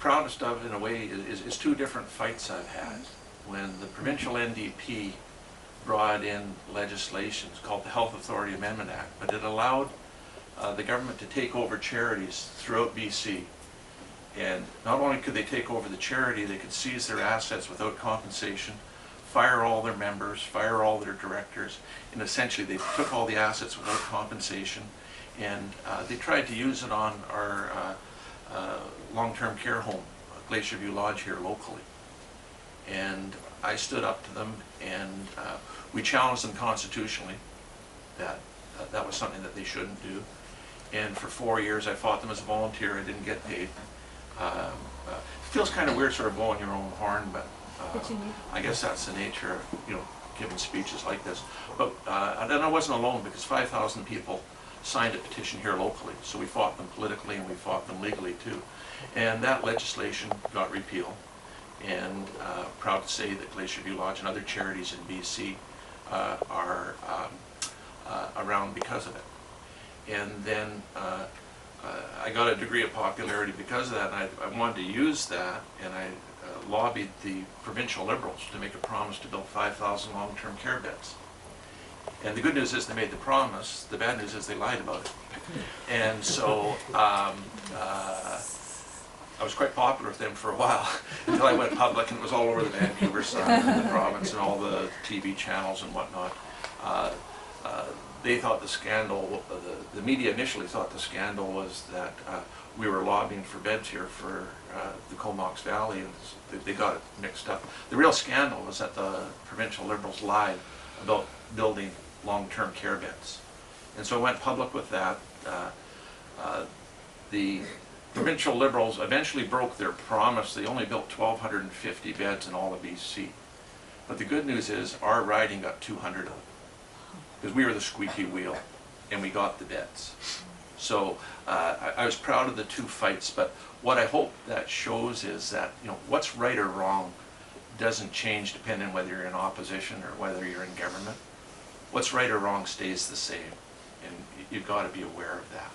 proudest of, in a way, is two different fights I've had. When the provincial NDP brought in legislation called the Health Authority Amendment Act, but it allowed the government to take over charities throughout BC. And not only could they take over the charity, they could seize their assets without compensation, fire all their members, fire all their directors, and essentially they took all the assets without compensation, and they tried to use it on our long-term care home, Glacier View Lodge here locally. And I stood up to them, and we challenged them constitutionally that that was something that they shouldn't do. And for 4 years I fought them as a volunteer. I didn't get paid. It feels kind of weird sort of blowing your own horn, but I guess that's the nature of, you know, giving speeches like this. But and I wasn't alone, because 5,000 people signed a petition here locally. So we fought them politically and we fought them legally too. And that legislation got repealed. And proud to say that Glacier View Lodge and other charities in BC are around because of it. And then I got a degree of popularity because of that, and I wanted to use that, and I lobbied the provincial Liberals to make a promise to build 5,000 long-term care beds. And the good news is they made the promise. The bad news is they lied about it. And so I was quite popular with them for a while until I went public, and it was all over the Vancouver side of the province and all the TV channels and whatnot. They thought the scandal, the media initially thought the scandal was that we were lobbying for beds here for the Comox Valley, and they got it mixed up. The real scandal was that the provincial Liberals lied about building long-term care beds. And so I went public with that. The provincial Liberals eventually broke their promise. They only built 1,250 beds in all of BC. But the good news is our riding got 200 of them, because we were the squeaky wheel, and we got the beds. So I was proud of the two fights, but what I hope that shows is that, you know, what's right or wrong doesn't change depending on whether you're in opposition or whether you're in government. What's right or wrong stays the same, and you've got to be aware of that.